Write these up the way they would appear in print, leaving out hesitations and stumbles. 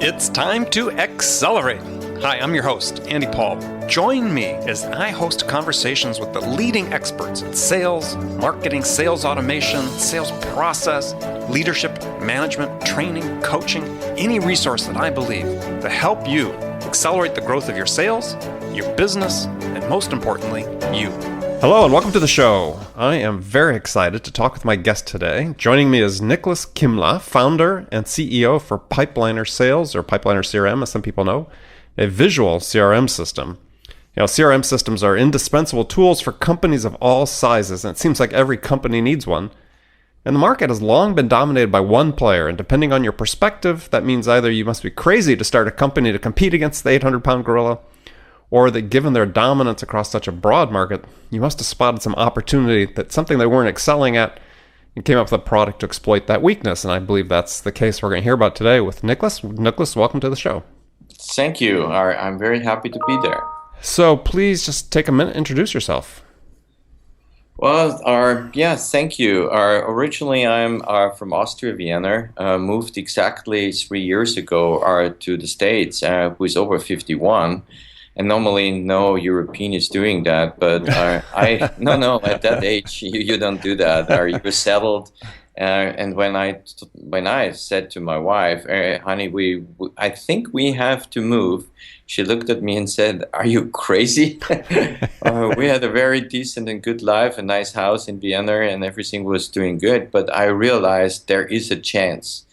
It's time to accelerate. Hi, I'm your host, Andy Paul. Join me as I host conversations with the leading experts in sales, marketing, sales automation, sales process, leadership, management, training, coaching, any resource that I believe to help you accelerate the growth of your sales, your business, and most importantly, you. Hello and welcome to the show. I am very excited to talk with my guest today. Joining me is Nikolaus Kimla, founder and CEO for Pipeliner Sales, or Pipeliner CRM as some people know, a visual CRM system. You know, CRM systems are indispensable tools for companies of all sizes, and it seems like every company needs one. And the market has long been dominated by one player, and depending on your perspective, that means either you must be crazy to start a company to compete against the 800-pound gorilla, or that given their dominance across such a broad market, you must have spotted some opportunity, that something they weren't excelling at, and came up with a product to exploit that weakness. And I believe that's the case we're going to hear about today with Nikolaus. Nikolaus, welcome to the show. Thank you. I'm very happy to be there. So please just take a minute and introduce yourself. Well, thank you. Originally, I'm from Austria, Vienna. Moved exactly 3 years ago to the States. Who is over 51. And normally, no European is doing that, but no, at that age, you don't do that. You're settled. And when I said to my wife, honey, I think we have to move, she looked at me and said, "Are you crazy?" We had a very decent and good life, a nice house in Vienna, and everything was doing good. But I realized there is a chance.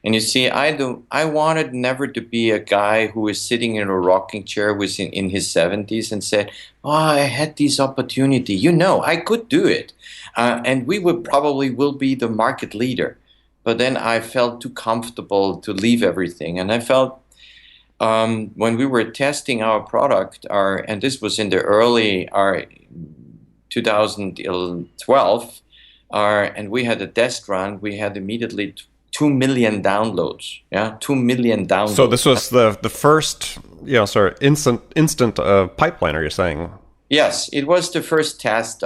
And you see, I wanted never to be a guy who is sitting in a rocking chair in his 70s and said, "Oh, I had this opportunity. I could do it. And we will be the market leader." But then I felt too comfortable to leave everything. And I felt when we were testing our product, and this was in the early 2012, and we had a test run, we had immediately 2 million downloads. 2 million downloads. So this was the first, instant pipeliner, you're saying? Yes, it was the first test.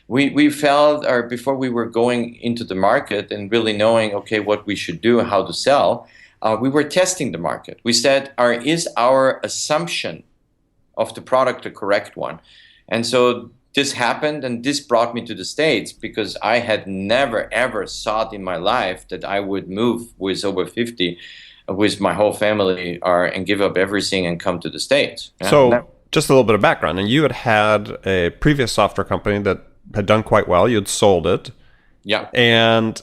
We felt, before we were going into the market and really knowing, okay, what we should do, how to sell, we were testing the market. We said, is our assumption of the product the correct one? And so this happened, and this brought me to the States because I had never, ever thought in my life that I would move with over 50 with my whole family and give up everything and come to the States. So just a little bit of background. And you had a previous software company that had done quite well. You had sold it. Yeah. And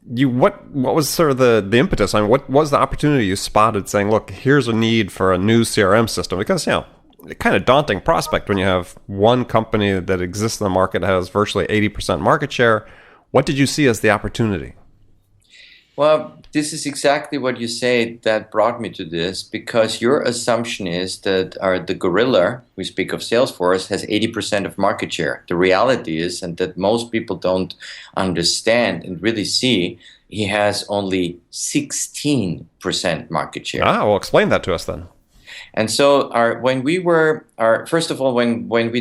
what was sort of the impetus? I mean, what was the opportunity you spotted saying, look, here's a need for a new CRM system? Because, kind of daunting prospect when you have one company that exists in the market that has virtually 80% market share. What did you see as the opportunity? Well, this is exactly what you say that brought me to this, because your assumption is that the gorilla, we speak of Salesforce, has 80% of market share. The reality is, and that most people don't understand and really see, he has only 16% market share. Well, explain that to us then. And so when we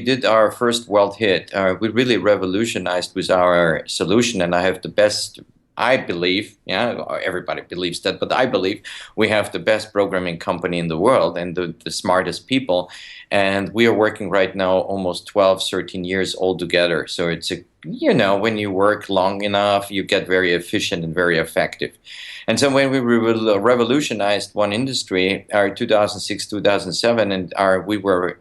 did our first world hit, we really revolutionized with our solution. And I have the best, I believe, everybody believes that, but I believe we have the best programming company in the world and the smartest people. And we are working right now almost 12, 13 years all together. So it's when you work long enough, you get very efficient and very effective. And so when we revolutionized one industry, 2006, 2007, and we were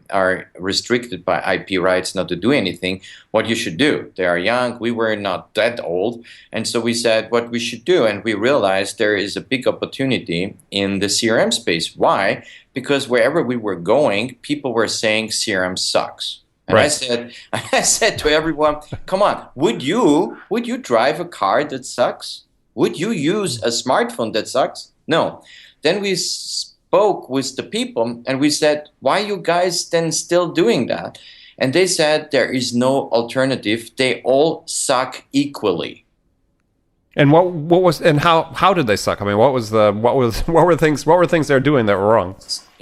restricted by IP rights not to do anything, what you should do. They are young. We were not that old. And so we said what we should do. And we realized there is a big opportunity in the CRM space. Why? Because wherever we were going, people were saying CRM sucks. And right. I said to everyone, come on, would you drive a car that sucks? Would you use a smartphone that sucks? No. Then we spoke with the people and we said, why are you guys then still doing that? And they said there is no alternative. They all suck equally. And what was, and how did they suck? I mean, what were things they're doing that were wrong?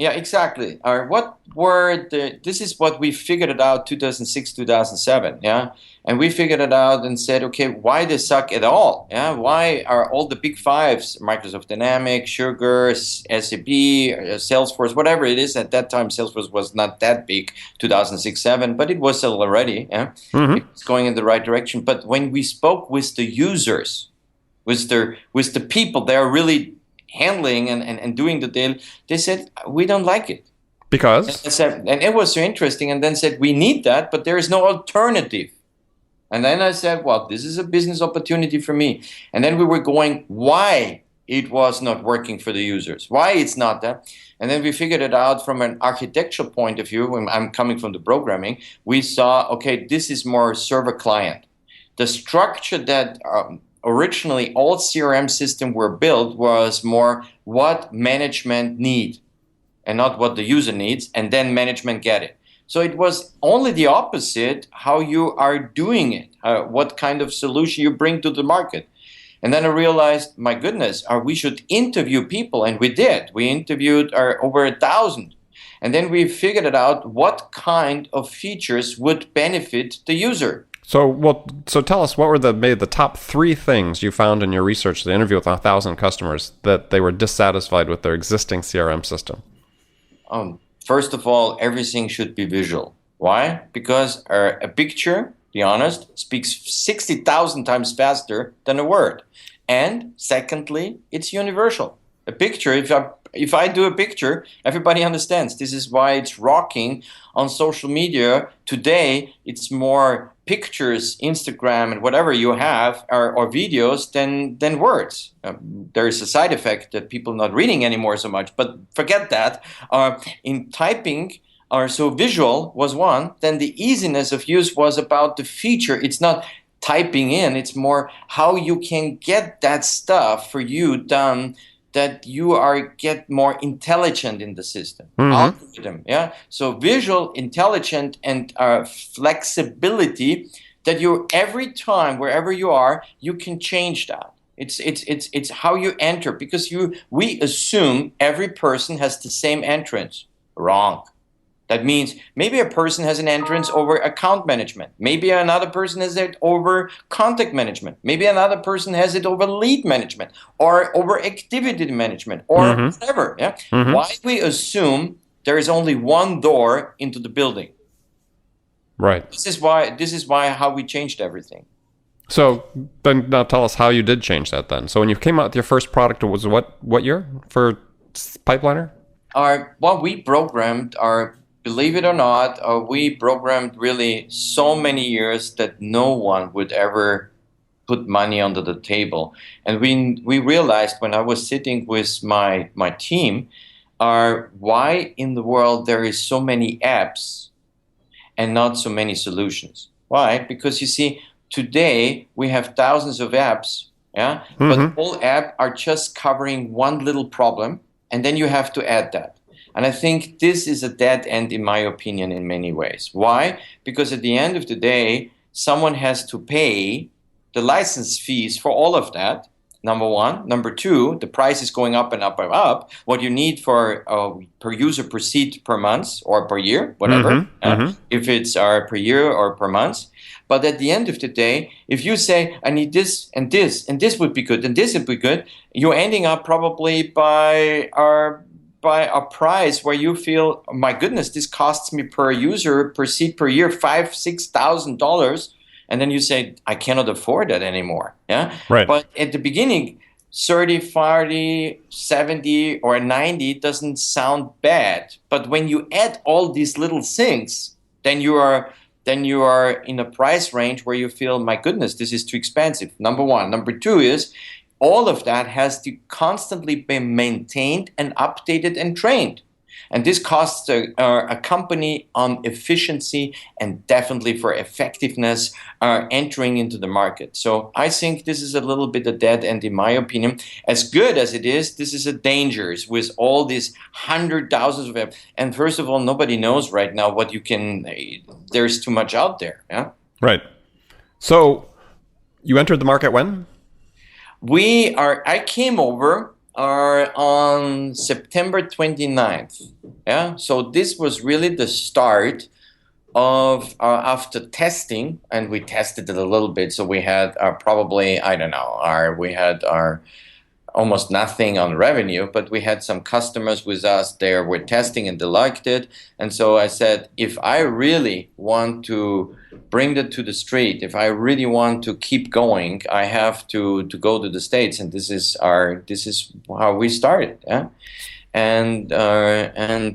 Yeah, exactly. What were this is what we figured it out 2006, 2007. Yeah. And we figured it out and said, okay, why they suck at all? Yeah. Why are all the big fives, Microsoft Dynamics, Sugar, SAP, Salesforce, whatever it is, at that time, Salesforce was not that big, 2006, 7, but it was already. Yeah. Mm-hmm. It's going in the right direction. But when we spoke with the users, with the people they are really handling and doing the deal, they said, we don't like it. Because? And it was so interesting. And then said, we need that, but there is no alternative. And then I said, well, this is a business opportunity for me. And then we were going, why it was not working for the users, why it's not that. And then we figured it out from an architectural point of view. When I'm coming from the programming, we saw, okay, this is more server client. The structure that originally all CRM systems were built was more what management need and not what the user needs, and then management get it. So it was only the opposite, how you are doing it, what kind of solution you bring to the market. And then I realized, my goodness, we should interview people, and we did. We interviewed over 1,000. And then we figured it out what kind of features would benefit the user. So tell us, what were maybe the top 3 things you found in your research, the interview with 1,000 customers, that they were dissatisfied with their existing CRM system? First of all, everything should be visual. Why? Because a picture, be honest, speaks 60,000 times faster than a word. And secondly, it's universal. A picture, if I do a picture, everybody understands. This is why it's rocking on social media. Today, it's more pictures, Instagram, and whatever you have, or videos than words. There is a side effect that people are not reading anymore so much, but forget that. In typing, so visual was one. Then the easiness of use was about the feature. It's not typing in. It's more how you can get that stuff for you done, that you get more intelligent in the system. Algorithm, yeah. So visual, intelligent, and flexibility, that you every time wherever you are, you can change that. It's how you enter, because we assume every person has the same entrance. Wrong. That means maybe a person has an entrance over account management. Maybe another person has it over contact management. Maybe another person has it over lead management or over activity management or whatever. Yeah. Why we assume there is only one door into the building? Right. This is why how we changed everything. So then now tell us how you did change that then. So when you came out with your first product, it was what year for Pipeliner? We programmed believe it or not, we programmed really so many years that no one would ever put money under the table. And we realized when I was sitting with my team, why in the world there is so many apps and not so many solutions. Why? Because you see, today we have thousands of apps, yeah, but all apps are just covering one little problem, and then you have to add that. And I think this is a dead end, in my opinion, in many ways. Why? Because at the end of the day, someone has to pay the license fees for all of that, number one. Number two, the price is going up and up and up. What you need for per user per seat per month or per year, whatever, if it's per year or per month. But at the end of the day, if you say, I need this and this, and this would be good, and this would be good, you're ending up probably by a price where you feel, oh my goodness, this costs me per user, per seat per year, $5,000-$6,000, and then you say, I cannot afford that anymore. Yeah, right. But at the beginning, 30, 40, 70, or 90 doesn't sound bad. But when you add all these little things, then you are in a price range where you feel, my goodness, this is too expensive. Number one. Number two is, all of that has to constantly be maintained and updated and trained. And this costs a company on efficiency and definitely for effectiveness entering into the market. So I think this is a little bit a dead end, in my opinion. As good as it is, this is a danger with all these thousands of apps. And first of all, nobody knows right now what you can, there's too much out there. Yeah. Right. So you entered the market when? I came over are on September 29th. Yeah, so this was really the start of after testing, and we tested it a little bit. So we had probably, I don't know, we had our almost nothing on revenue, but we had some customers with us there were testing and they liked it. And so I said, if I really want to bring that to the street, if I really want to keep going, I have to go to the States. And this is how we started. Yeah? And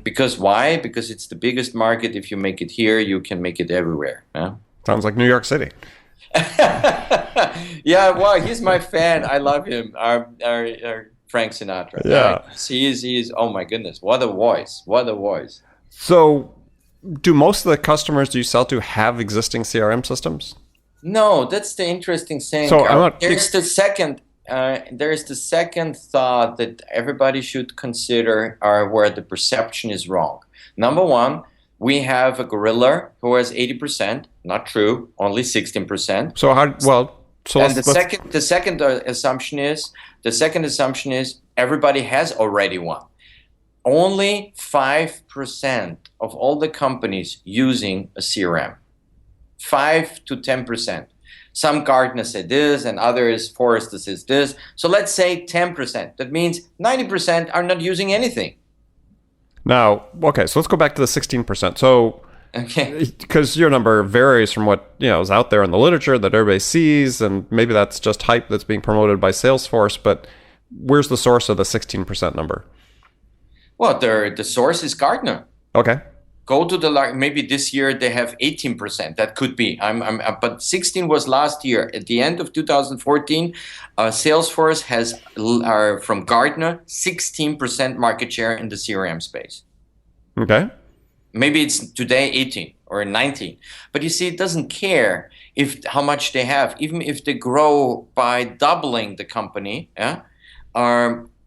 because why? Because it's the biggest market. If you make it here, you can make it everywhere. Yeah? Sounds like New York City. Yeah, well, he's my fan. I love him. Our Frank Sinatra. Yeah, he is. Oh my goodness, what a voice! What a voice! So, do most of the customers you sell to have existing CRM systems? No, that's the interesting thing. So there's the second thought that everybody should consider where the perception is wrong. Number one, we have a gorilla who has 80%. Not true. Only 16%. So how? Well, so and the second assumption is everybody has already one. Only 5% of all the companies using a CRM. 5 to 10%. Some Gartner said this, and others, Forrester says this. So let's say 10%. That means 90% are not using anything. Now, okay, so let's go back to the 16%. So, okay, because your number varies from what is out there in the literature that everybody sees, and maybe that's just hype that's being promoted by Salesforce. But where's the source of the 16% number? Well, the source is Gartner. Okay. Go to maybe this year they have 18%. That could be. But 16 was last year. At the end of 2014, Salesforce has from Gartner 16% market share in the CRM space. Okay. Maybe it's today 18 or 19. But you see, it doesn't care how much they have, even if they grow by doubling the company. Yeah.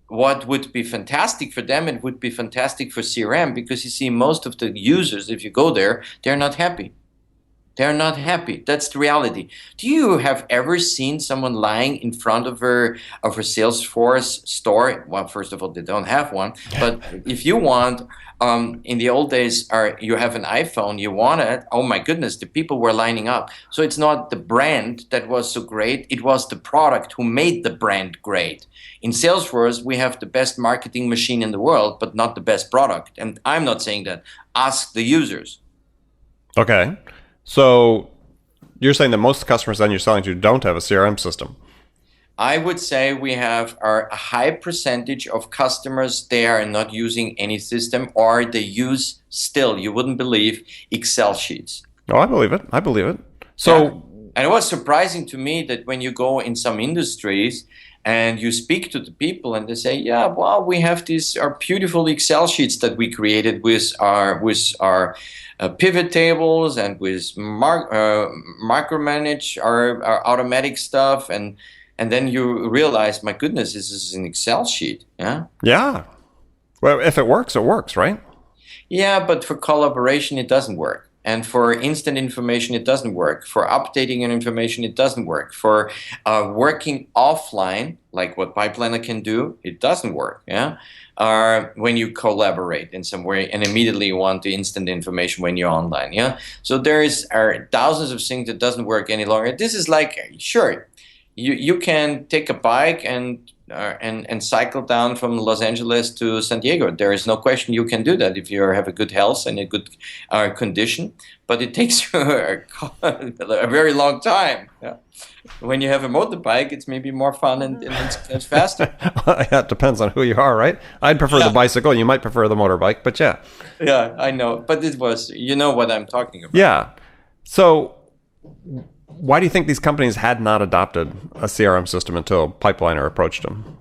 What would be fantastic for them, it would be fantastic for CRM, because you see most of the users, if you go there, they're not happy. They're not happy. That's the reality. Do you have ever seen someone lying in front of a Salesforce store? Well, first of all, they don't have one. But if you want, in the old days, you have an iPhone, you want it. Oh my goodness, the people were lining up. So it's not the brand that was so great. It was the product who made the brand great. In Salesforce, we have the best marketing machine in the world, but not the best product. And I'm not saying that. Ask the users. Okay. So you're saying that most customers then you're selling to don't have a CRM system? I would say we have a high percentage of customers, they are not using any system, or they use still, you wouldn't believe, Excel sheets. Oh, I believe it. I believe it. So, yeah. And it was surprising to me that when you go in some industries and you speak to the people and they say, yeah, well, we have these beautiful Excel sheets that we created with our pivot tables and with micromanage our automatic stuff, and then you realize, my goodness, this is an Excel sheet. Yeah. Yeah. Well, if it works, right? Yeah, but for collaboration, it doesn't work. And for instant information, it doesn't work. For updating an information, it doesn't work. For working offline, like what Pipeliner can do, it doesn't work. Yeah. When you collaborate in some way and immediately you want the instant information when you're online. Yeah. So there are thousands of things that doesn't work any longer. This is like, sure, you can take a bike and cycle down from Los Angeles to San Diego. There is no question you can do that if you have a good health and a good condition, but it takes you a very long time. Yeah. When you have a motorbike, it's maybe more fun and it's faster. It depends on who you are, right? I'd prefer the bicycle. You might prefer the motorbike, but yeah. Yeah, I know. But you know what I'm talking about. Yeah. So why do you think these companies had not adopted a CRM system until Pipeliner approached them?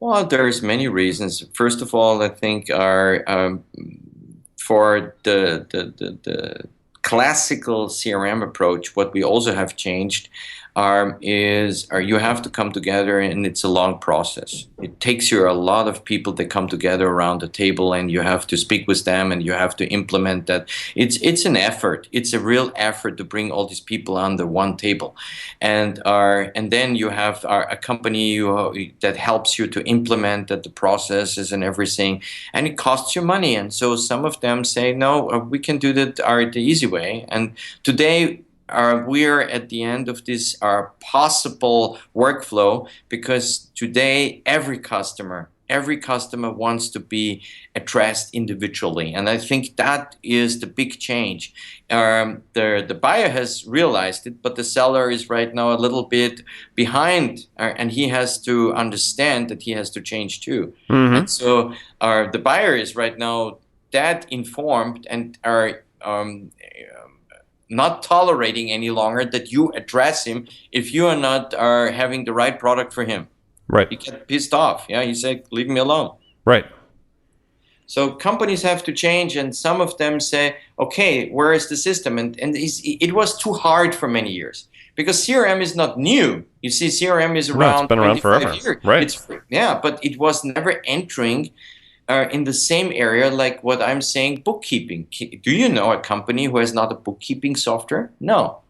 Well, there's many reasons. First of all, I think for the classical CRM approach, what we also have changed, you have to come together, and it's a long process. It takes you a lot of people that come together around the table, and you have to speak with them, and you have to implement that. It's an effort. It's a real effort to bring all these people under one table, and then you have a company that helps you to implement that, the processes and everything, and it costs you money. And so some of them say, no, we can do that the easy way. And today, we're at the end of this possible workflow, because today every customer wants to be addressed individually, and I think that is the big change. The buyer has realized it, but the seller is right now a little bit behind, and he has to understand that he has to change too. Mm-hmm. And so the buyer is right now that informed and are not tolerating any longer that you address him if you are not having the right product for him. Right. He get pissed off. Yeah, he said, leave me alone. Right. So companies have to change, and some of them say, okay, where is the system? And it was too hard for many years, because CRM is not new. You see, CRM is around. It's been around forever. Years. Right. But it was never entering in the same area like what I'm saying, bookkeeping. Do you know a company who has not a bookkeeping software? No.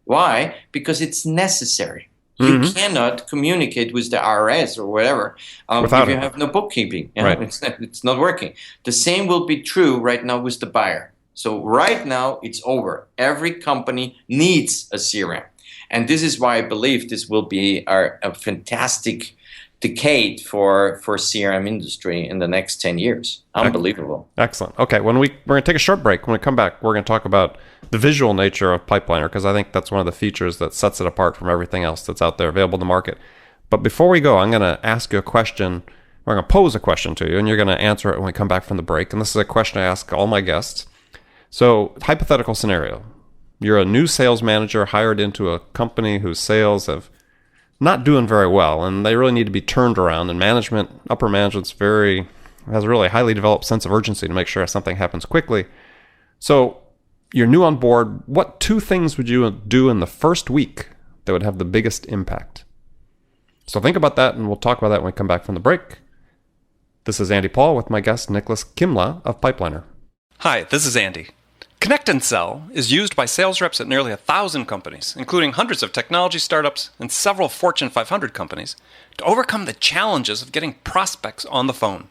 Why? Because it's necessary. You cannot communicate with the IRS or whatever if you have no bookkeeping. Right. It's not working. The same will be true right now with the buyer. So right now it's over. Every company needs a CRM. And this is why I believe this will be a fantastic decade for CRM industry in the next 10 years. Unbelievable. Excellent. Okay, we're going to take a short break. When we come back, we're going to talk about the visual nature of Pipeliner, because I think that's one of the features that sets it apart from everything else that's out there available in the market. But before we go, I'm going to ask you a question. I'm going to pose a question to you, and you're going to answer it when we come back from the break. And this is a question I ask all my guests. So, hypothetical scenario. You're a new sales manager hired into a company whose sales have not doing very well, and they really need to be turned around. And upper management's has a really highly developed sense of urgency to make sure something happens quickly. So you're new on board. What 2 things would you do in the first week that would have the biggest impact? So think about that, and we'll talk about that when we come back from the break. This is Andy Paul with my guest Nikolaus Kimla of Pipeliner. Hi, this is Andy. Connect and Sell is used by sales reps at nearly 1,000 companies, including hundreds of technology startups and several Fortune 500 companies, to overcome the challenges of getting prospects on the phone.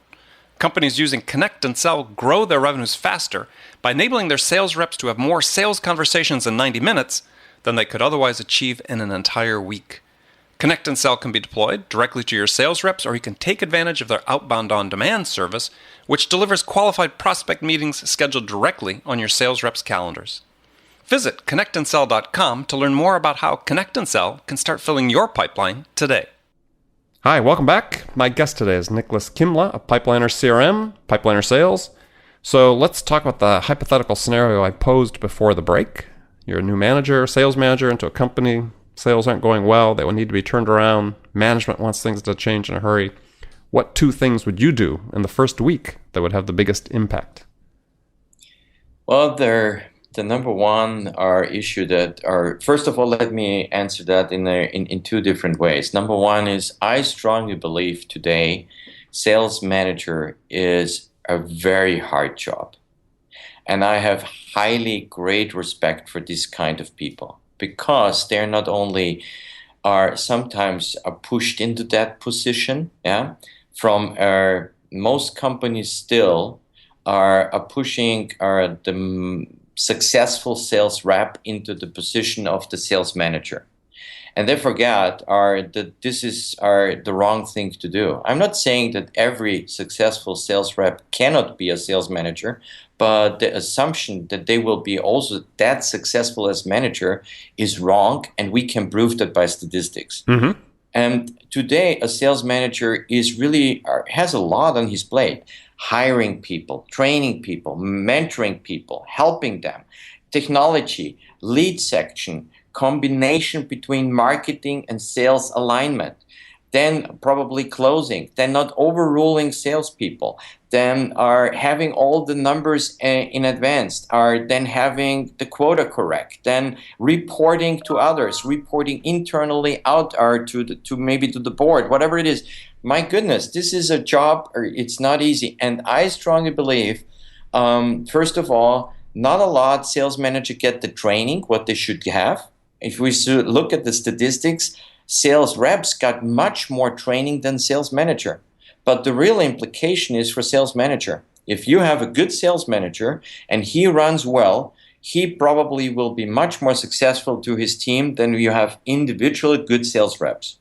Companies using Connect and Sell grow their revenues faster by enabling their sales reps to have more sales conversations in 90 minutes than they could otherwise achieve in an entire week. Connect and Sell can be deployed directly to your sales reps, or you can take advantage of their outbound on-demand service, which delivers qualified prospect meetings scheduled directly on your sales reps' calendars. Visit connectandsell.com to learn more about how Connect and Sell can start filling your pipeline today. Hi, welcome back. My guest today is Nikolaus Kimla of Pipeliner CRM, Pipeliner Sales. So let's talk about the hypothetical scenario I posed before the break. You're a new sales manager into a company. Sales aren't going well. They will need to be turned around. Management wants things to change in a hurry. What 2 things would you do in the first week that would have the biggest impact? Well, the number one issue first of all, let me answer that in 2 different ways. Number one is, I strongly believe today sales manager is a very hard job. And I have great respect for this kind of people, because they're not only sometimes pushed into that position, from most companies still are pushing the successful sales rep into the position of the sales manager. And they forget that this is the wrong thing to do. I'm not saying that every successful sales rep cannot be a sales manager, but the assumption that they will be also that successful as manager is wrong, and we can prove that by statistics. Mm-hmm. And today, a sales manager has a lot on his plate: hiring people, training people, mentoring people, helping them, technology, lead section, combination between marketing and sales alignment, then probably closing, then not overruling salespeople, then are having all the numbers in advance, are then having the quota correct, then reporting to others, reporting internally out or to maybe to the board, whatever it is. My goodness, this is a job, or it's not easy. And I strongly believe, first of all, not a lot sales manager get the training what they should have. If we look at the statistics, sales reps got much more training than sales manager. But the real implication is for sales manager. If you have a good sales manager and he runs well, he probably will be much more successful to his team than you have individual good sales reps.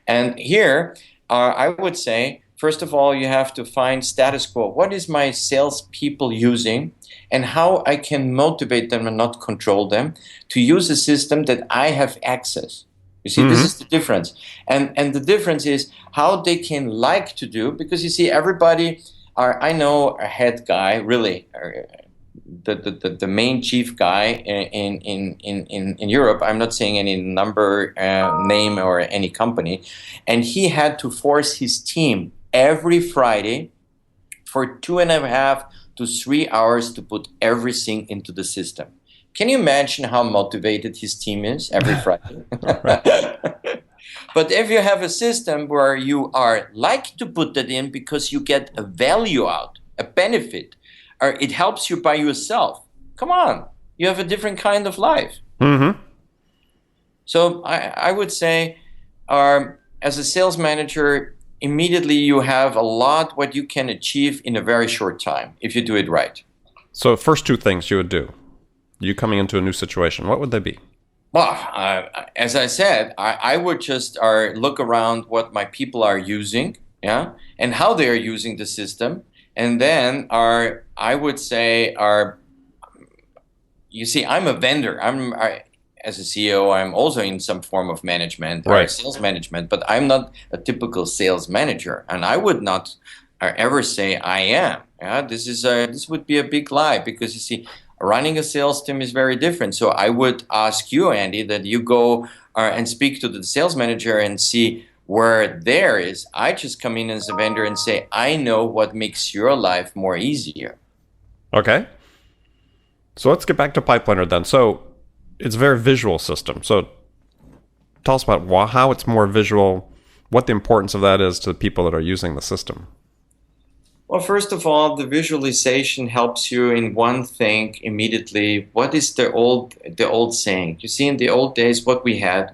And here, I would say, first of all, you have to find status quo. What is my sales people using, and how I can motivate them and not control them to use a system that I have access. You see, this is the difference. And the difference is how they can like to do, because you see, everybody, I know a head guy, really, the main chief guy in Europe. I'm not saying any number, name, or any company. And he had to force his team every Friday for 2.5 to 3 hours to put everything into the system. Can you imagine how motivated his team is every Friday? But if you have a system where you are like to put that in because you get a value out, a benefit, or it helps you by yourself, come on, you have a different kind of life. So I would say, as a sales manager, immediately you have a lot what you can achieve in a very short time if you do it right. So first two things you would do, you coming into a new situation, what would they be? Well, as I said, I would just look around what my people are using, yeah, and how they are using the system. And then I would say, you see, I'm a vendor. As a CEO, I'm also in some form of management, or sales management, but I'm not a typical sales manager. And I would not ever say I am. Yeah, this would be a big lie, because you see, running a sales team is very different. So I would ask you, Andy, that you go and speak to the sales manager and see where there is. I just come in as a vendor and say, I know what makes your life more easier. Okay. So let's get back to Pipeliner then. So it's a very visual system. So tell us about how it's more visual, what the importance of that is to the people that are using the system. Well, first of all, the visualization helps you in one thing immediately. What is the old saying? You see, in the old days, what we had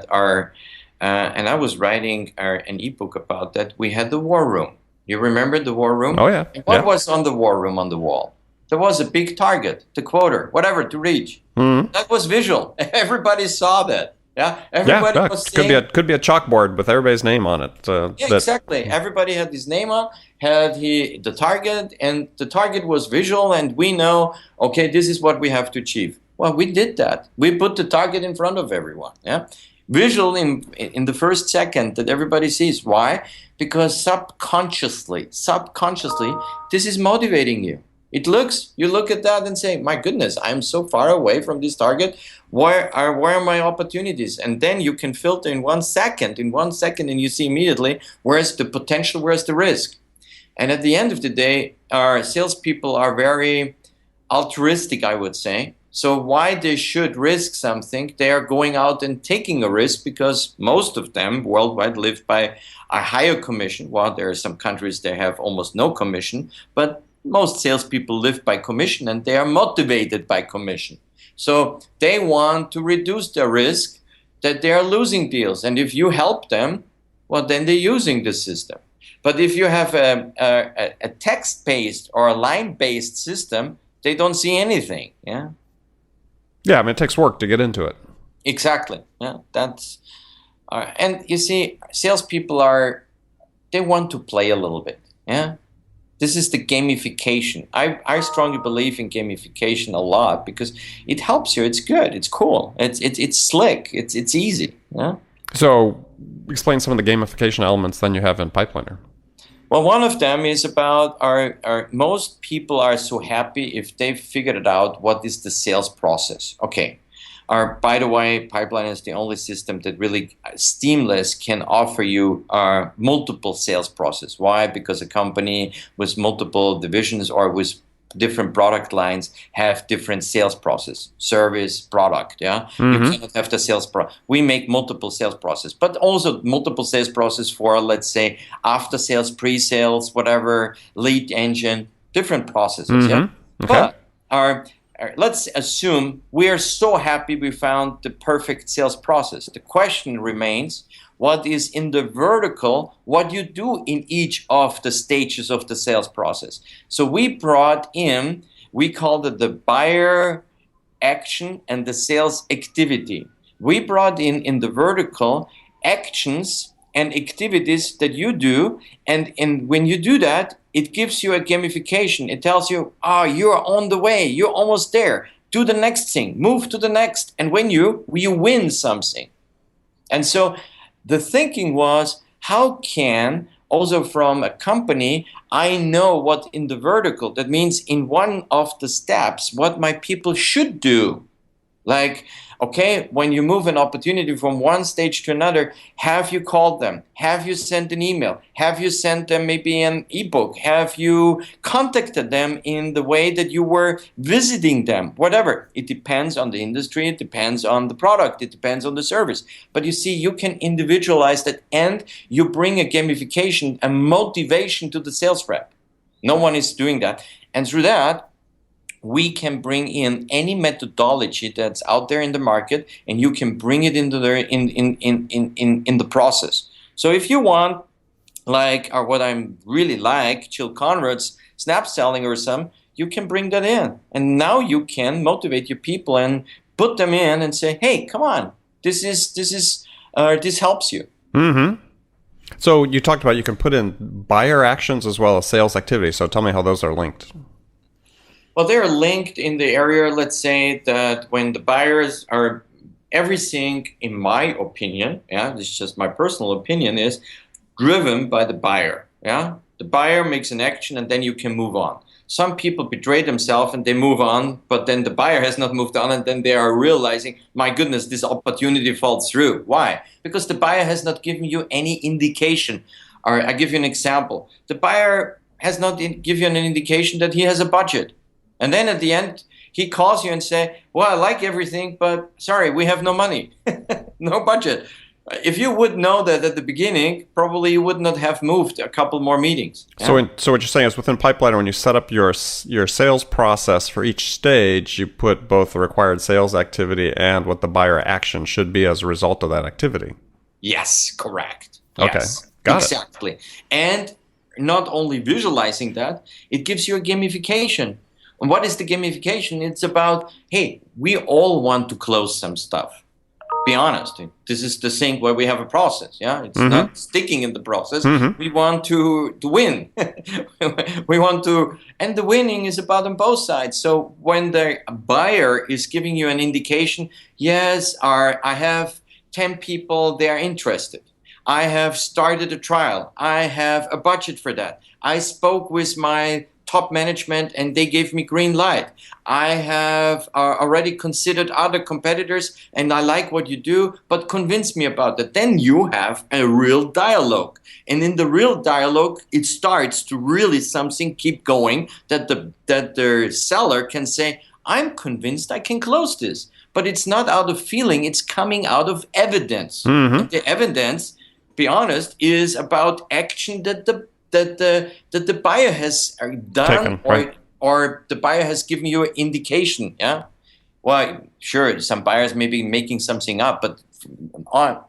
our, and I was writing an ebook about that. We had the war room. You remember the war room? Oh, yeah. And what was on the war room on the wall? There was a big target, the quota, whatever, to reach. That was visual. Everybody saw that. Yeah, everybody was saying, could be a chalkboard with everybody's name on it. Exactly. Everybody had his name on, the target, and the target was visual, and we know, okay, this is what we have to achieve. Well, we did that. We put the target in front of everyone. Yeah, visual in the first second that everybody sees. Why? Because subconsciously, this is motivating you. You look at that and say, my goodness, I'm so far away from this target. Where are my opportunities? And then you can filter in 1 second, and you see immediately where's the potential, where's the risk. And at the end of the day, our salespeople are very altruistic, I would say. So why they should risk something? They are going out and taking a risk, because most of them worldwide live by a higher commission. Well, there are some countries that have almost no commission, but most salespeople live by commission, and they are motivated by commission. So they want to reduce the risk that they are losing deals. And if you help them, well, then they're using the system. But if you have a text-based or a line-based system, they don't see anything. Yeah. Yeah, I mean, it takes work to get into it. Exactly. Yeah, that's. And you see, salespeople they want to play a little bit. Yeah. This is the gamification. I strongly believe in gamification a lot, because it helps you. It's good. It's cool. It's slick. It's easy. Yeah. So explain some of the gamification elements then you have in Pipeliner. Well, one of them is about most people are so happy if they've figured it out what is the sales process. Okay, By the way, Pipeline is the only system that really seamless can offer you multiple sales process. Why? Because a company with multiple divisions or with different product lines have different sales process, service, product. Yeah, you cannot have the sales we make multiple sales process, but also multiple sales process for, let's say, after sales, pre-sales, whatever, lead engine, different processes. Yeah, Okay. but let's assume we are so happy we found the perfect sales process. The question remains, what is in the vertical, what you do in each of the stages of the sales process. So we brought in, we called it the buyer action and the sales activity. We brought in the vertical actions and activities that you do, and when you do that, it gives you a gamification. It tells you, you're on the way, you're almost there. Do the next thing, move to the next, and when you win something. And so the thinking was, how can, also from a company, I know what in the vertical, that means in one of the steps, what my people should do. Like, okay, when you move an opportunity from one stage to another, have you called them? Have you sent an email? Have you sent them maybe an ebook? Have you contacted them in the way that you were visiting them? Whatever. It depends on the industry. It depends on the product. It depends on the service. But you see, you can individualize that, and you bring a gamification, a motivation to the sales rep. No one is doing that. And through that, we can bring in any methodology that's out there in the market, and you can bring it into in the process. So if you want, like, or what I'm really like, Jill Conrad's snap selling or some, you can bring that in, and now you can motivate your people and put them in and say, hey, come on, this helps you. So you talked about you can put in buyer actions as well as sales activity. So tell me how those are linked. Well, they're linked in the area, let's say, that when the buyers are, everything, in my opinion, this is just my personal opinion, is driven by the buyer. Yeah, the buyer makes an action and then you can move on. Some people betray themselves and they move on, but then the buyer has not moved on, and then they are realizing, my goodness, this opportunity falls through. Why? Because the buyer has not given you any indication. Or I give you an example. The buyer has not given you an indication that he has a budget. And then at the end, he calls you and say, well, I like everything, but sorry, we have no money, no budget. If you would know that at the beginning, probably you would not have moved a couple more meetings. Yeah? So what you're saying is, within Pipeliner, when you set up your sales process for each stage, you put both the required sales activity and what the buyer action should be as a result of that activity. Yes, correct. Okay, yes, got it. Exactly. And not only visualizing that, it gives you a gamification. And what is the gamification? It's about, hey, we all want to close some stuff. Be honest. This is the thing where we have a process. Yeah, it's not sticking in the process. We want to win. We want to, and the winning is about on both sides. So when the buyer is giving you an indication, yes, I have 10 people, they are interested. I have started a trial. I have a budget for that. I spoke with my top management and they gave me green light. I have already considered other competitors and I like what you do, but convince me about that. Then you have a real dialogue. And in the real dialogue, it starts to really something keep going that the seller can say, I'm convinced I can close this. But it's not out of feeling, it's coming out of evidence. And the evidence, be honest, is about action that the buyer has done, or the buyer has given you an indication. Yeah, well, sure, some buyers may be making something up, but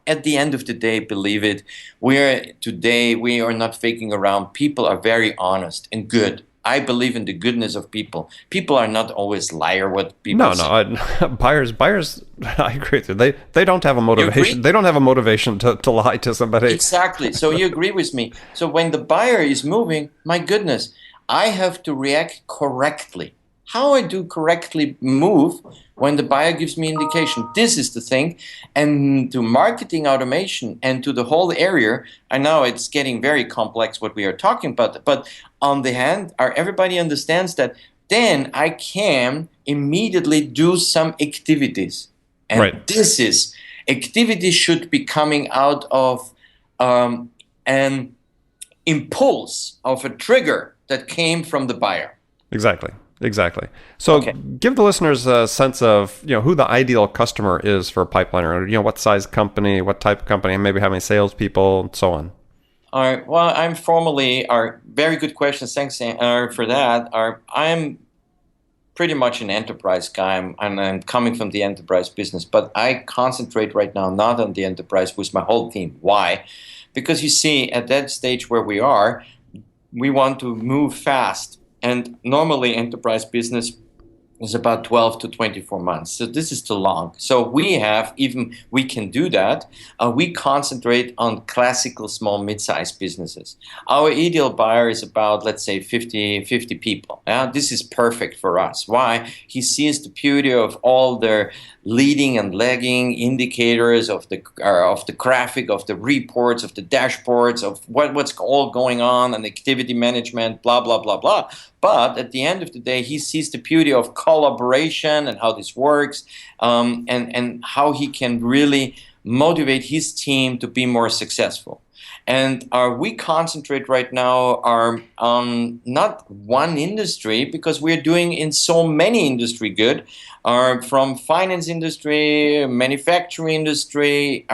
at the end of the day, believe it, we are not faking around. People are very honest and good. I believe in the goodness of people. People are not always liar. What people say. Buyers. I agree with you. They don't have a motivation. They don't have a motivation to lie to somebody. Exactly. So you agree with me. So when the buyer is moving, my goodness, I have to react correctly. How I do correctly move when the buyer gives me indication. This is the thing. And to marketing automation and to the whole area, I know it's getting very complex what we are talking about, but on the hand, everybody understands that then I can immediately do some activities. And Right. this is activity should be coming out of an impulse, of a trigger that came from the buyer. Exactly. So Okay. give the listeners a sense of, who the ideal customer is for a pipeliner. What size company, what type of company, and maybe how many salespeople, and so on. All right. Well, I'm formally, very good questions. Thanks for that. I'm pretty much an enterprise guy. I'm coming from the enterprise business, but I concentrate right now not on the enterprise with my whole team. Why? Because you see, at that stage where we are, we want to move fast. And normally enterprise business is about 12 to 24 months. So this is too long. So we can do that. We concentrate on classical small mid-sized businesses. Our ideal buyer is about, let's say, 50 people. Yeah? This is perfect for us. Why? He sees the beauty of all the leading and lagging indicators of the graphic, of the reports, of the dashboards, of what's all going on, and activity management, blah, blah, blah, blah. But at the end of the day, he sees the beauty of collaboration and how this works, and how he can really motivate his team to be more successful. And we concentrate right now on not one industry, because we're doing in so many industry good, from finance industry, manufacturing industry,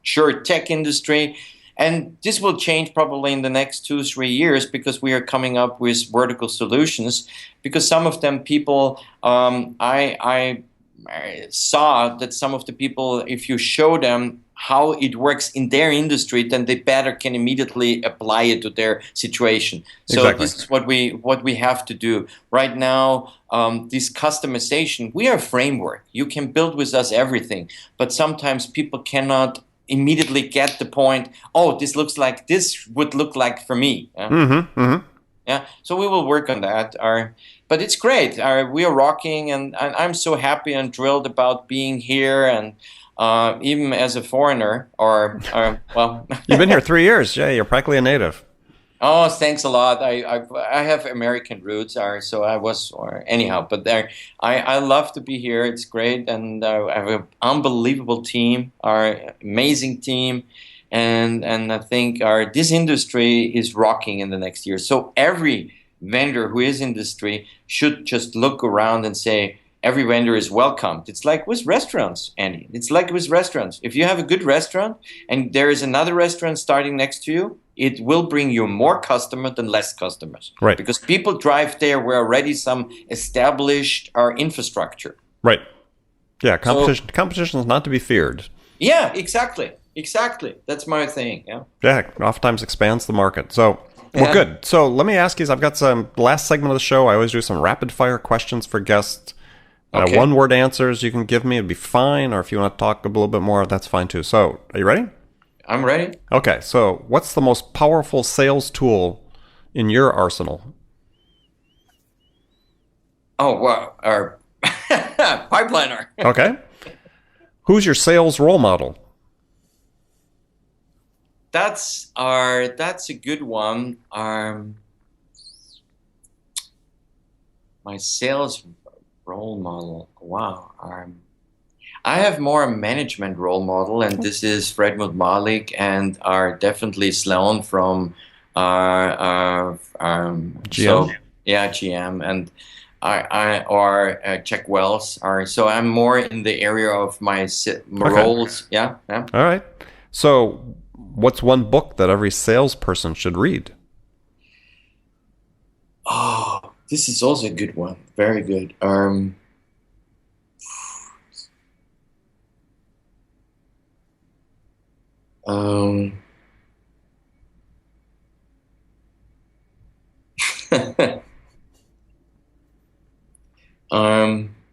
sure, tech industry. And this will change probably in the next 2-3 years, because we are coming up with vertical solutions. Because some of them people, I saw that some of the people, if you show them how it works in their industry, then they better can immediately apply it to their situation. So Exactly. this is what we have to do right now. This customization, we are a framework. You can build with us everything, but sometimes people cannot immediately get the point. Oh, this would look like for me. Yeah, so we will work on that. But it's great. We are rocking, and I'm so happy and thrilled about being here, and even as a foreigner, well. You've been here 3 years. Yeah, you're practically a native. Oh, thanks a lot. I have American roots, so I was, anyhow. But I love to be here. It's great, and I have an unbelievable team, our amazing team, and I think this industry is rocking in the next year. So every vendor who is industry should just look around and say, every vendor is welcomed. It's like with restaurants, Andy. It's like with restaurants. If you have a good restaurant and there is another restaurant starting next to you, it will bring you more customers than less customers. Right. Because people drive there where already some established infrastructure. Right. Yeah, competition is not to be feared. Yeah, exactly. That's my thing. Yeah. Yeah, oftentimes expands the market. So, well, good. So let me ask you, I've got some last segment of the show. I always do some rapid fire questions for guests. Okay. 1-word answers you can give me, it'd be fine. Or if you want to talk a little bit more, that's fine too. So, are you ready? I'm ready. Okay. So, what's the most powerful sales tool in your arsenal? Oh, well, our Pipeliner. Okay. Who's your sales role model? That's a good one. My sales role model. Wow. I have more a management role model, and this is Fredmund Malik, and definitely Sloan from GM. GM, and Jack Wells. So I'm more in the area of my roles. Yeah. All right. So, what's one book that every salesperson should read? Oh, this is also a good one. Very good.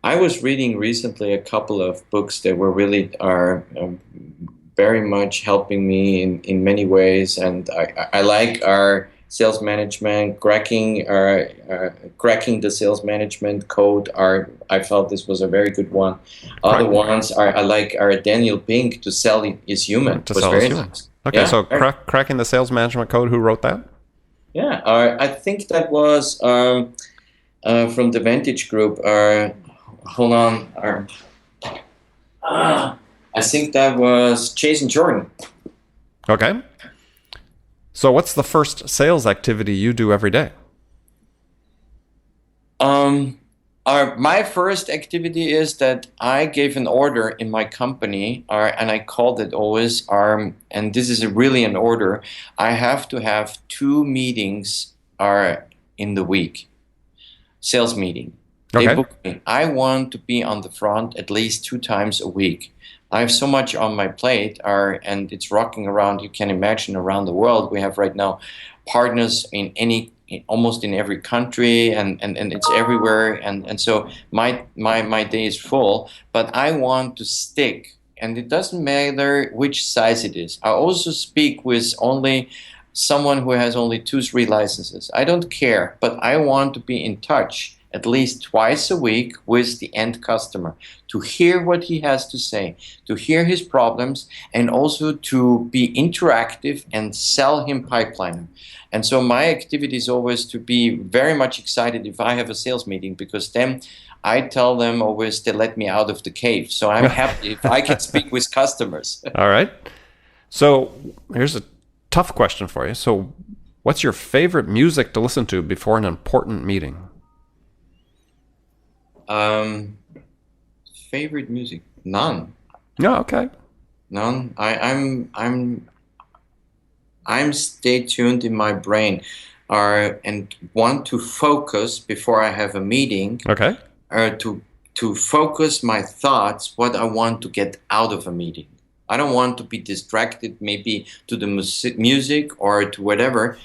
I was reading recently a couple of books that were really very much helping me in many ways, and I like our sales management, cracking the sales management code. I felt this was a very good one. Other ones I like are Daniel Pink, To Sell is Human. To Sell is Human. Nice. Okay, yeah? So cracking the sales management code. Who wrote that? Yeah, I think that was from the Vantage Group. Hold on. I think that was Jason Jordan. Okay. So what's the first sales activity you do every day? My first activity is that I gave an order in my company, and I called it always, and this is really an order. I have to have 2 meetings in the week, sales meeting. They Okay. book me. I want to be on the front at least 2 times a week. I have so much on my plate, and it's rocking around. You can imagine around the world. We have right now partners almost in every country, and it's everywhere. And so my day is full. But I want to stick, and it doesn't matter which size it is. I also speak with only someone who has only 2-3 licenses. I don't care, but I want to be in touch at least twice a week with the end customer, to hear what he has to say, to hear his problems, and also to be interactive and sell him Pipeliner. And so my activity is always to be very much excited if I have a sales meeting, because then I tell them always they let me out of the cave. So I'm happy if I can speak with customers. All right. So here's a tough question for you. So what's your favorite music to listen to before an important meeting? Favorite music? None. No, okay. None. I'm stay tuned in my brain, and want to focus before I have a meeting. Okay. To focus my thoughts, what I want to get out of a meeting. I don't want to be distracted, maybe to the music or to whatever.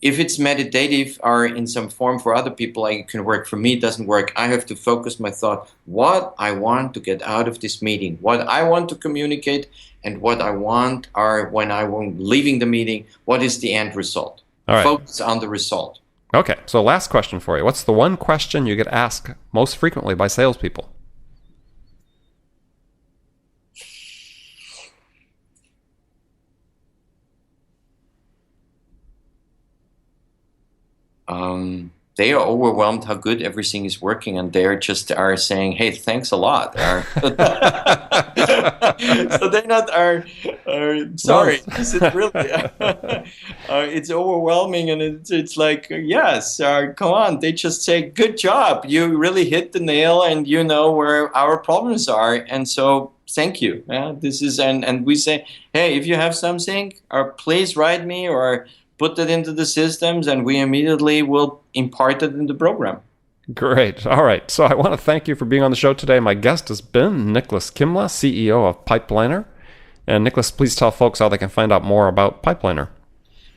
If it's meditative or in some form for other people, it can work. For me, it doesn't work. I have to focus my thought, what I want to get out of this meeting, what I want to communicate, and what I want when I'm leaving the meeting, what is the end result? All right. Focus on the result. Okay. So last question for you. What's the one question you get asked most frequently by salespeople? They are overwhelmed how good everything is working, and they're just saying, "Hey, thanks a lot." So they're not sorry. This is really it's overwhelming, and it's like, yes, come on. They just say, "Good job, you really hit the nail, and you know where our problems are." And so, thank you. This is and we say, "Hey, if you have something, please write me or put that into the systems," and we immediately will impart it in the program. Great. All right. So I want to thank you for being on the show today. My guest has been Nikolaus Kimla, CEO of Pipeliner. And Nikolaus, please tell folks how they can find out more about Pipeliner.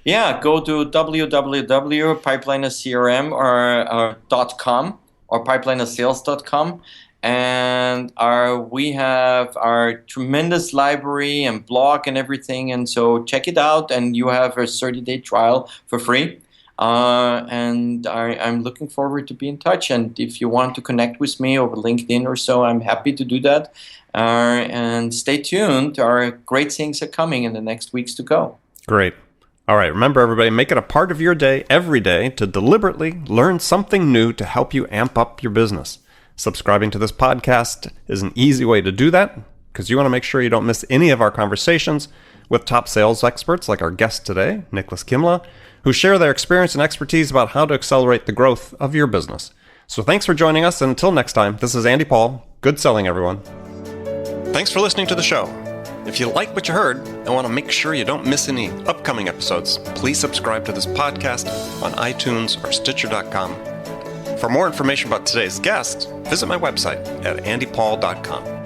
Yeah, go to www.pipelinercrm.com or pipelinersales.com. And we have our tremendous library and blog and everything, and so check it out, and you have a 30-day trial for free. And I'm looking forward to be in touch, and if you want to connect with me over LinkedIn or so, I'm happy to do that. And stay tuned. Great things are coming in the next weeks to go. Great. All right, remember everybody, make it a part of your day every day to deliberately learn something new to help you amp up your business. Subscribing to this podcast is an easy way to do that, because you want to make sure you don't miss any of our conversations with top sales experts like our guest today, Nikolaus Kimla, who share their experience and expertise about how to accelerate the growth of your business. So thanks for joining us, and until next time, this is Andy Paul. Good selling, everyone. Thanks for listening to the show. If you like what you heard and want to make sure you don't miss any upcoming episodes, please subscribe to this podcast on iTunes or Stitcher.com. For more information about today's guest, visit my website at andypaul.com.